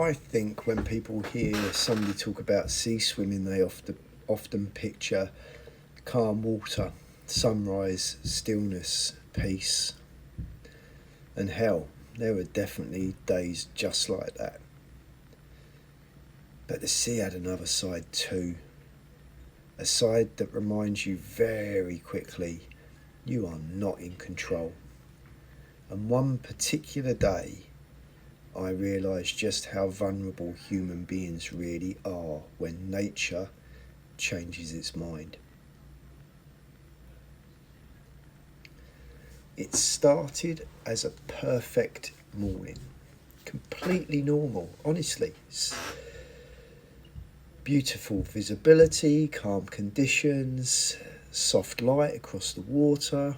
I think when people hear somebody talk about sea swimming, they often picture calm water, sunrise, stillness, peace, and hell. There were definitely days just like that. But the sea had another side too. A side that reminds you very quickly you are not in control. And one particular day, I realised just how vulnerable human beings really are when nature changes its mind. It started as a perfect morning, completely normal, honestly. Beautiful visibility, calm conditions, soft light across the water.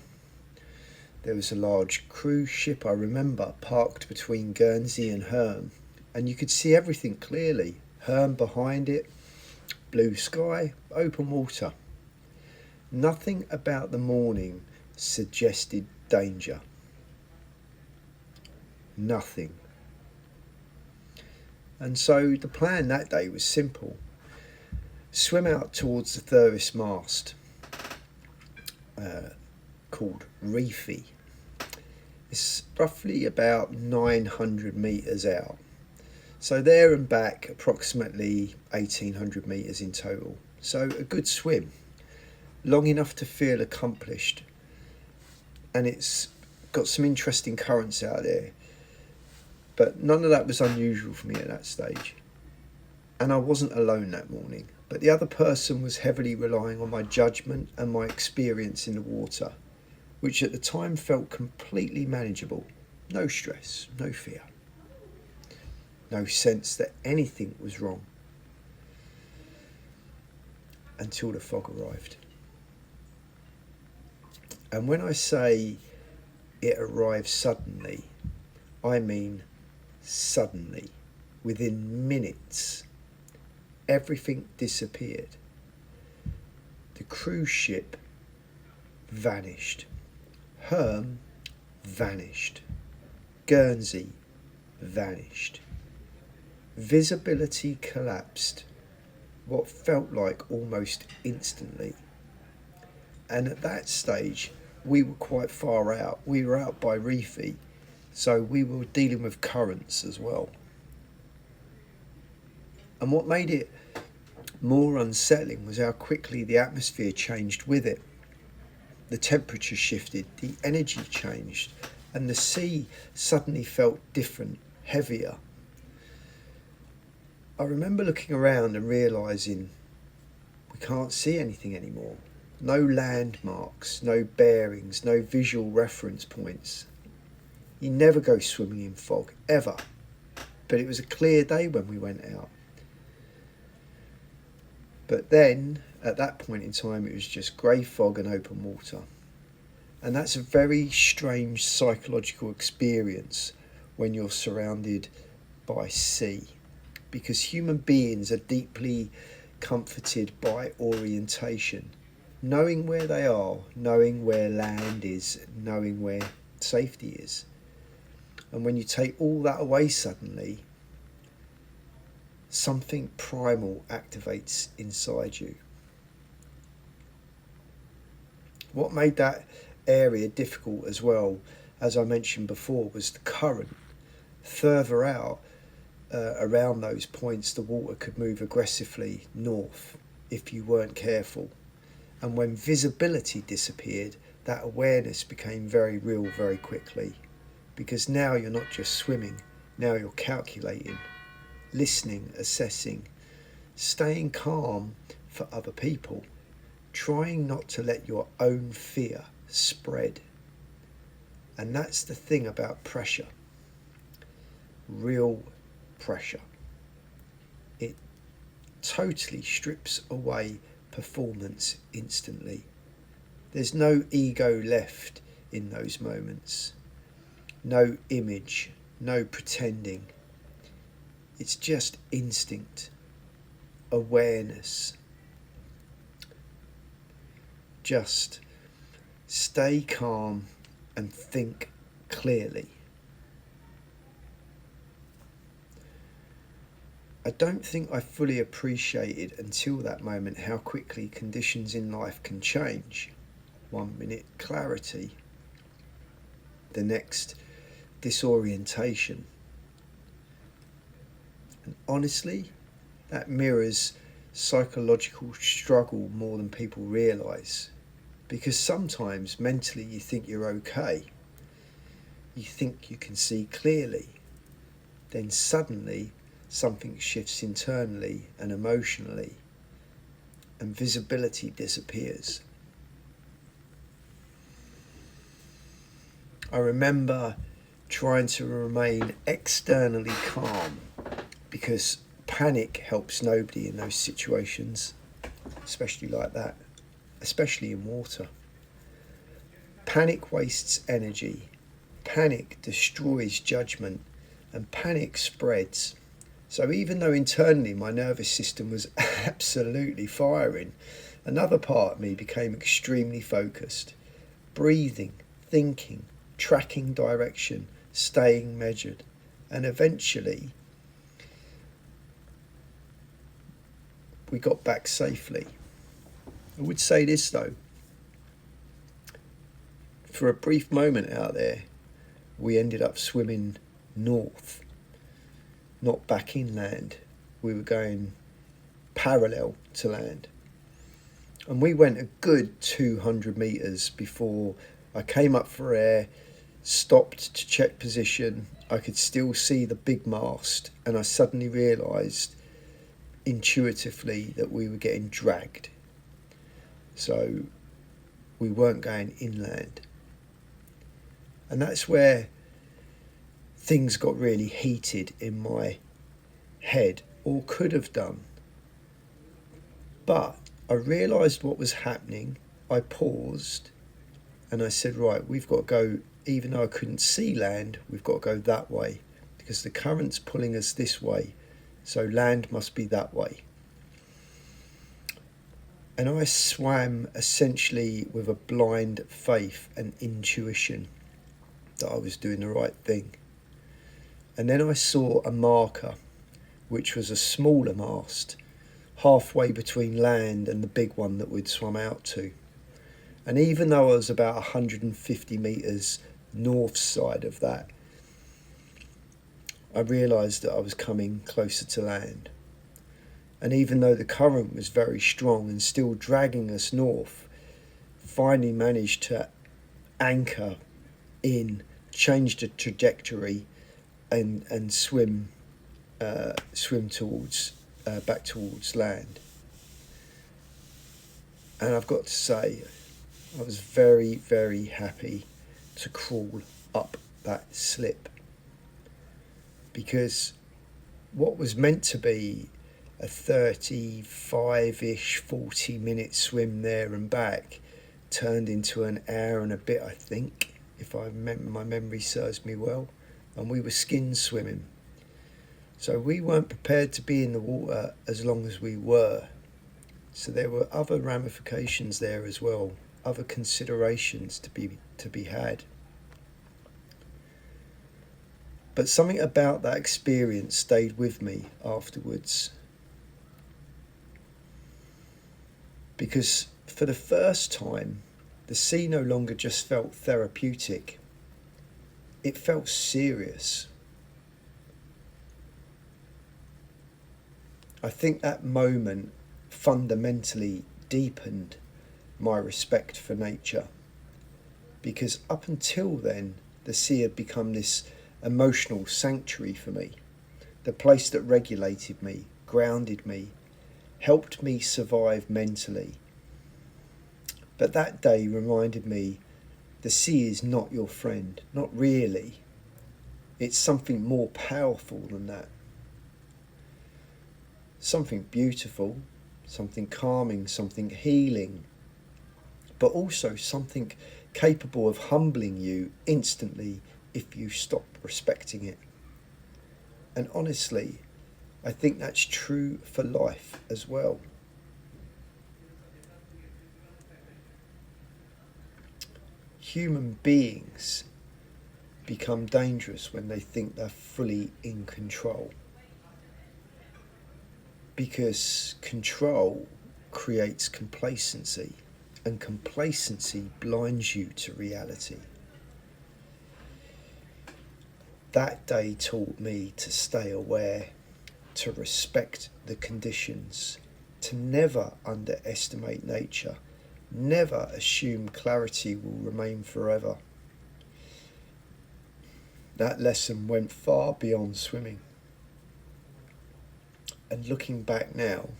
There was a large cruise ship, I remember, parked between Guernsey and Herm, and you could see everything clearly. Herm behind it, blue sky, open water. Nothing about the morning suggested danger. Nothing. And so the plan that day was simple. Swim out towards the furthest mast, called Reefy. It's roughly about 900 metres out. So there and back, approximately 1800 metres in total. So a good swim, long enough to feel accomplished. And it's got some interesting currents out there. But none of that was unusual for me at that stage. And I wasn't alone that morning. But the other person was heavily relying on my judgment and my experience in the water, which at the time felt completely manageable. No stress, no fear, no sense that anything was wrong. Until the fog arrived. And when I say it arrived suddenly, I mean suddenly. Within minutes, everything disappeared. The cruise ship vanished. Herm vanished. Guernsey vanished. Visibility collapsed, what felt like almost instantly. And at that stage, we were quite far out. We were out by Reefy, so we were dealing with currents as well. And what made it more unsettling was how quickly the atmosphere changed with it. The temperature shifted, the energy changed, and the sea suddenly felt different, heavier. I remember looking around and realising we can't see anything anymore. No landmarks, no bearings, no visual reference points. You never go swimming in fog, ever. But it was a clear day when we went out. But then, at that point in time, it was just grey fog and open water. And that's a very strange psychological experience when you're surrounded by sea. Because human beings are deeply comforted by orientation. Knowing where they are, knowing where land is, knowing where safety is. And when you take all that away suddenly, something primal activates inside you. What made that area difficult as well, as I mentioned before, was the current. Further out, around those points, the water could move aggressively north if you weren't careful. And when visibility disappeared, that awareness became very real very quickly. Because now you're not just swimming, now you're calculating, listening, assessing, staying calm for other people, trying not to let your own fear spread. And that's the thing about pressure. Real pressure. It totally strips away performance instantly. There's no ego left in those moments. No image, no pretending. It's just instinct, awareness. Just stay calm and think clearly. I don't think I fully appreciated until that moment how quickly conditions in life can change. 1 minute clarity, the next disorientation. And honestly, that mirrors psychological struggle more than people realise. Because sometimes mentally you think you're okay, you think you can see clearly, then suddenly something shifts internally and emotionally, and visibility disappears. I remember trying to remain externally calm because panic helps nobody in those situations, especially like that, especially in water. Panic wastes energy, panic destroys judgment, and panic spreads. So even though internally my nervous system was absolutely firing, another part of me became extremely focused, breathing, thinking, tracking direction, staying measured, and eventually we got back safely. I would say this though, for a brief moment out there, we ended up swimming north, not back inland. We were going parallel to land. And we went a good 200 metres before I came up for air, stopped to check position. I could still see the big mast, and I suddenly realised intuitively that we were getting dragged. So we weren't going inland. And that's where things got really heated in my head, or could have done. But I realised what was happening. I paused and I said, right, we've got to go, even though I couldn't see land, we've got to go that way because the current's pulling us this way. So land must be that way. And I swam essentially with a blind faith and intuition that I was doing the right thing. And then I saw a marker, which was a smaller mast, halfway between land and the big one that we'd swum out to. And even though I was about 150 metres north side of that, I realised that I was coming closer to land. And even though the current was very strong and still dragging us north, finally managed to anchor in, change the trajectory, and swim towards back towards land. And I've got to say, I was very, very happy to crawl up that slip, because what was meant to be a 35-ish, 40-minute swim there and back turned into an hour and a bit, I think, if my memory serves me well. And we were skin swimming. So we weren't prepared to be in the water as long as we were. So there were other ramifications there as well, other considerations to be had. But something about that experience stayed with me afterwards. Because for the first time, the sea no longer just felt therapeutic. It felt serious. I think that moment fundamentally deepened my respect for nature, because up until then, the sea had become this emotional sanctuary for me, the place that regulated me, grounded me, helped me survive mentally. But that day reminded me the sea is not your friend, not really. It's something more powerful than that. Something beautiful, something calming, something healing, but also something capable of humbling you instantly if you stop respecting it. And honestly, I think that's true for life as well. Human beings become dangerous when they think they're fully in control. because control creates complacency, and complacency blinds you to reality. That day taught me to stay aware, to respect the conditions, to never underestimate nature, never assume clarity will remain forever. That lesson went far beyond swimming. And looking back now,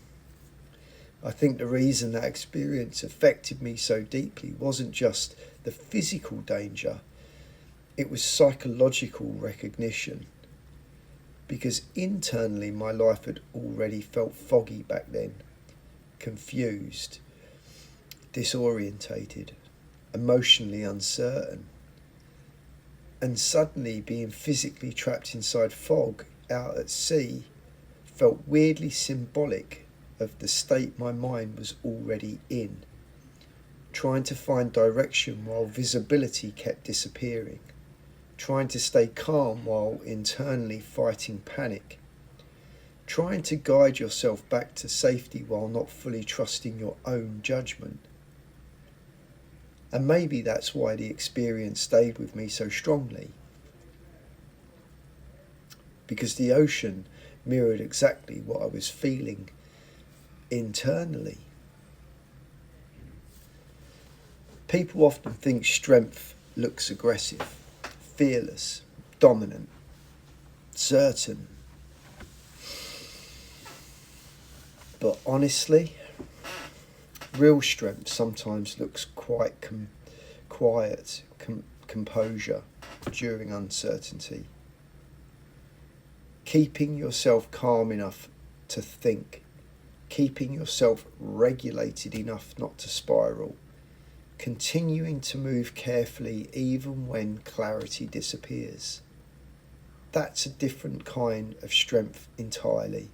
I think the reason that experience affected me so deeply wasn't just the physical danger, it was psychological recognition. Because internally my life had already felt foggy back then, confused, disorientated, emotionally uncertain. And suddenly being physically trapped inside fog out at sea felt weirdly symbolic of the state my mind was already in, trying to find direction while visibility kept disappearing, trying to stay calm while internally fighting panic, trying to guide yourself back to safety while not fully trusting your own judgment. And maybe that's why the experience stayed with me so strongly. Because the ocean mirrored exactly what I was feeling internally. People often think strength looks aggressive, fearless, dominant, certain. But honestly, real strength sometimes looks quite quiet, composure during uncertainty. Keeping yourself calm enough to think, keeping yourself regulated enough not to spiral, continuing to move carefully even when clarity disappears. That's a different kind of strength entirely.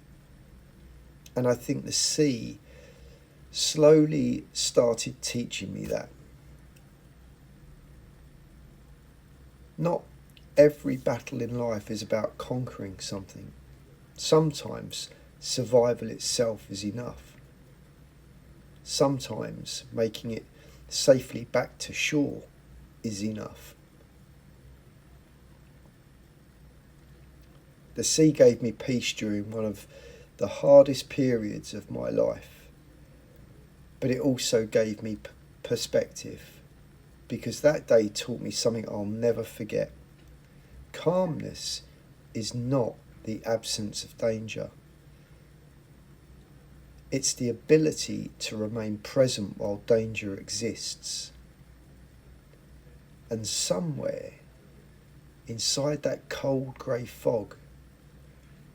And I think the sea slowly started teaching me that. Not every battle in life is about conquering something. Sometimes survival itself is enough. Sometimes making it safely back to shore is enough. The sea gave me peace during one of the hardest periods of my life. But it also gave me perspective, because that day taught me something I'll never forget. Calmness is not the absence of danger. It's the ability to remain present while danger exists. And somewhere inside that cold grey fog,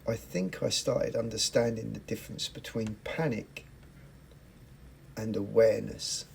I think I started understanding the difference between panic and awareness.